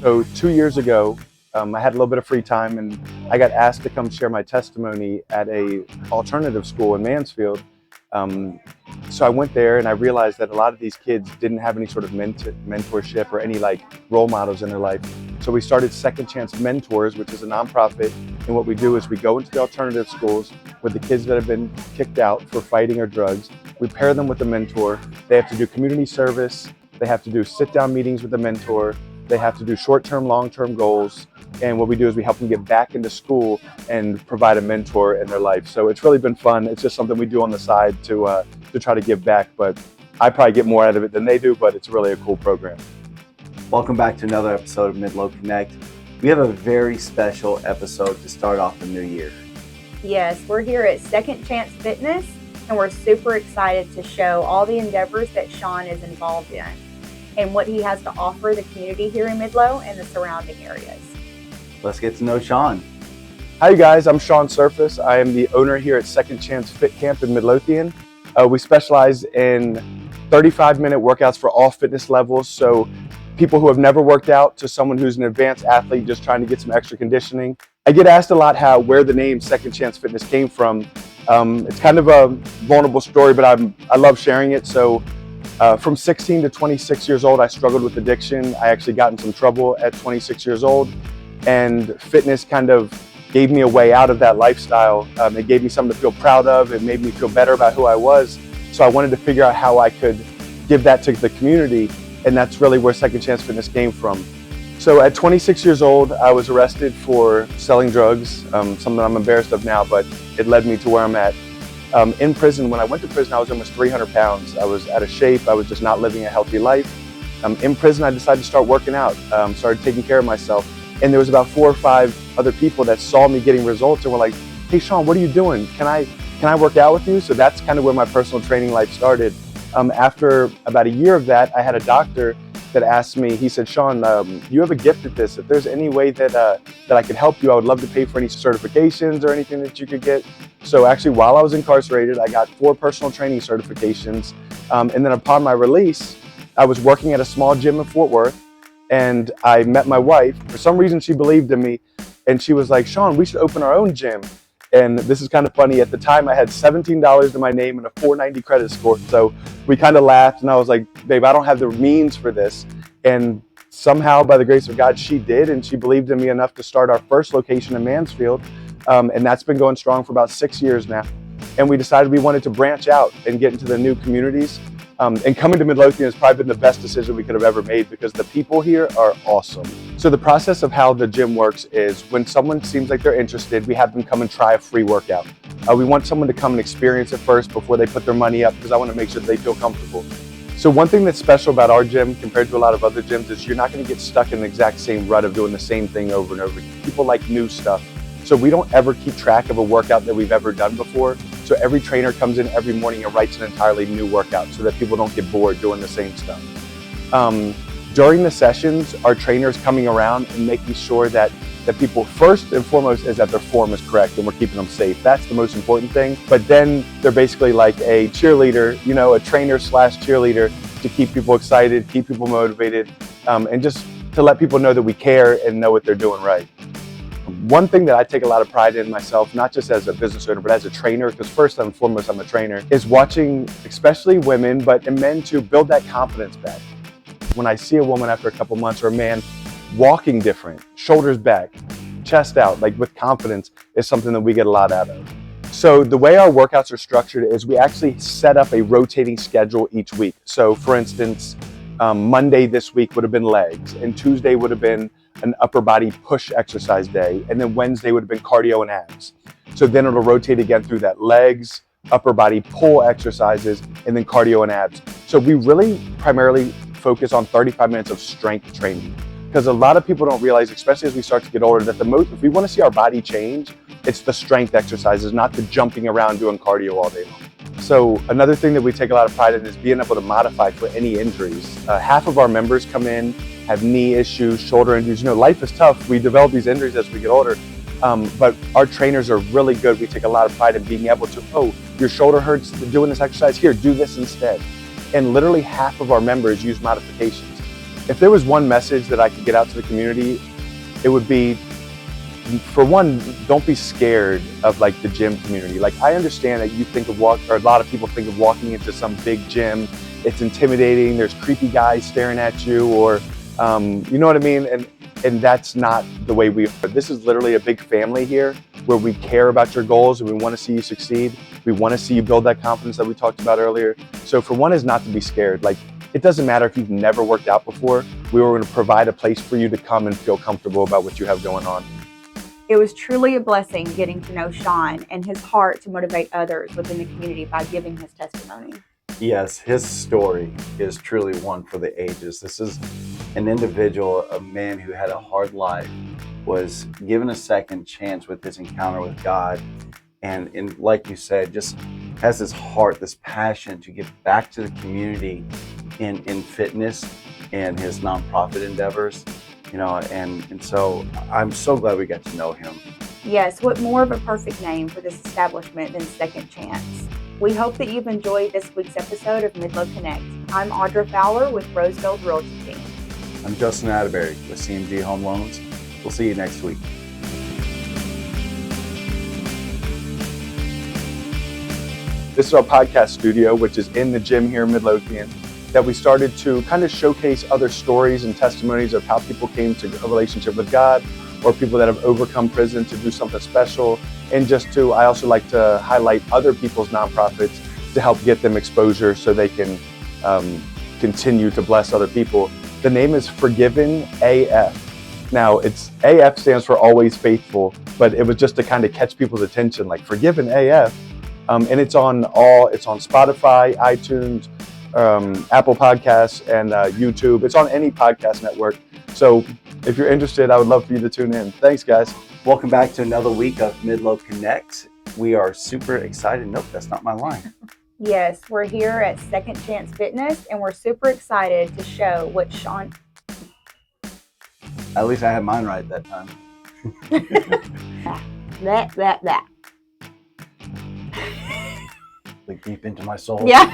So 2 years ago, I had a little bit of free time and I got asked to come share my testimony at a alternative school in Mansfield. So I went there and I realized that a lot of these kids didn't have any sort of mentorship or any role models in their life. So we started Second Chance Mentors, which is a nonprofit. And what we do is we go into the alternative schools with the kids that have been kicked out for fighting or drugs. We pair them with a mentor. They have to do community service. They have to do sit-down meetings with the mentor. They have to do short-term, long-term goals. And what we do is we help them get back into school and provide a mentor in their life. So it's really been fun. It's just something we do on the side to try to give back. But I probably get more out of it than they do, but it's really a cool program. Welcome back to another episode of MidloConnect. We have a very special episode to start off the new year. Yes, we're here at Second Chance Fitness, and we're super excited to show all the endeavors that Shawn is involved in and what he has to offer the community here in Midlo and the surrounding areas. Let's get to know Shawn. Hi you guys, I'm Shawn Surface. I am the owner here at Second Chance Fit Camp in Midlothian. We specialize in 35-minute workouts for all fitness levels. So people who have never worked out to someone who's an advanced athlete just trying to get some extra conditioning. I get asked a lot where the name Second Chance Fitness came from. It's kind of a vulnerable story, but I love sharing it. So from 16 to 26 years old, I struggled with addiction. I actually got in some trouble at 26 years old, and fitness kind of gave me a way out of that lifestyle. It gave me something to feel proud of. It made me feel better about who I was. So I wanted to figure out how I could give that to the community, and that's really where Second Chance Fitness came from. So at 26 years old, I was arrested for selling drugs, something I'm embarrassed of now, but it led me to where I'm at. In prison, when I went to prison, I was almost 300 pounds. I was out of shape. I was just not living a healthy life. In prison, I decided to start working out, started taking care of myself. And there was about 4 or 5 other people that saw me getting results and were like, "Hey, Shawn, what are you doing? Can I work out with you?" So that's kind of where my personal training life started. After about a year of that, I had a doctor that asked me, he said, "Shawn, you have a gift at this. If there's any way that I could help you, I would love to pay for any certifications or anything that you could get." So actually, while I was incarcerated, I got 4 personal training certifications. And then upon my release, I was working at a small gym in Fort Worth, and I met my wife. For some reason, she believed in me, and she was like, "Shawn, we should open our own gym." And this is kind of funny. At the time, I had $17 to my name and a 490 credit score. So we kind of laughed, and I was like, "Babe, I don't have the means for this." And somehow, by the grace of God, she did, and she believed in me enough to start our first location in Mansfield. And that's been going strong for about 6 years now. And we decided we wanted to branch out and get into the new communities. And coming to Midlothian has probably been the best decision we could have ever made because the people here are awesome. So the process of how the gym works is when someone seems like they're interested, we have them come and try a free workout. We want someone to come and experience it first before they put their money up because I want to make sure that they feel comfortable. So one thing that's special about our gym compared to a lot of other gyms is you're not going to get stuck in the exact same rut of doing the same thing over and over. People like new stuff. So we don't ever keep track of a workout that we've ever done before. So every trainer comes in every morning and writes an entirely new workout so that people don't get bored doing the same stuff. During the sessions, our trainers coming around and making sure that the people first and foremost is that their form is correct and we're keeping them safe. That's the most important thing. But then they're basically like a cheerleader, a trainer / cheerleader to keep people excited, keep people motivated, and just to let people know that we care and know what they're doing right. One thing that I take a lot of pride in myself, not just as a business owner, but as a trainer, because first and foremost I'm a trainer, is watching especially women, but in men too, build that confidence back. When I see a woman after a couple months or a man walking different, shoulders back, chest out, with confidence is something that we get a lot out of. So the way our workouts are structured is we actually set up a rotating schedule each week. So for instance, Monday this week would have been legs, and Tuesday would have been an upper body push exercise day, and then Wednesday would have been cardio and abs. So then it'll rotate again through that legs, upper body pull exercises, and then cardio and abs. So we really primarily focus on 35 minutes of strength training because a lot of people don't realize, especially as we start to get older, that if we want to see our body change, it's the strength exercises, not the jumping around doing cardio all day long. So another thing that we take a lot of pride in is being able to modify for any injuries. Half of our members come in, have knee issues, shoulder injuries. Life is tough. We develop these injuries as we get older. But our trainers are really good. We take a lot of pride in being able to, "Oh, your shoulder hurts doing this exercise, here, do this instead." And literally half of our members use modifications. if there was one message that I could get out to the community, it would be, for one, don't be scared of like the gym community. Like, I understand that you think of or a lot of people think of walking into some big gym, it's intimidating, there's creepy guys staring at you, or you know what I mean? And that's not the way we are. This is literally a big family here where we care about your goals and we want to see you succeed. We want to see you build that confidence that we talked about earlier. So for one is not to be scared. Like, it doesn't matter if you've never worked out before. We were going to provide a place for you to come and feel comfortable about what you have going on. It was truly a blessing getting to know Shawn and his heart to motivate others within the community by giving his testimony. Yes, his story is truly one for the ages. This is an individual, a man who had a hard life, was given a second chance with his encounter with God. And like you said, just has this heart, this passion to give back to the community in fitness and his nonprofit endeavors. You know, and so I'm so glad we got to know him. Yes, what more of a perfect name for this establishment than Second Chance? We hope that you've enjoyed this week's episode of MidloConnect. I'm Audra Fowler with Roseville's Realty team. I'm Justin Atterbury with CMG Home Loans. We'll see you next week. This is our podcast studio, which is in the gym here in Midlothian, that we started to kind of showcase other stories and testimonies of how people came to a relationship with God, or people that have overcome prison to do something special. And I also like to highlight other people's nonprofits to help get them exposure so they can continue to bless other people. The name is Forgiven AF. Now, AF stands for Always Faithful, but it was just to kind of catch people's attention, like Forgiven AF. And it's on Spotify, iTunes, Apple Podcasts, and YouTube. It's on any podcast network. So if you're interested, I would love for you to tune in. Thanks, guys. Welcome back to another week of MidloConnect. We are super excited. Nope, that's not my line. Yes, we're here at Second Chance Fitness, and we're super excited to show what Shawn... At least I had mine right that time. that. Like deep into my soul. Yeah.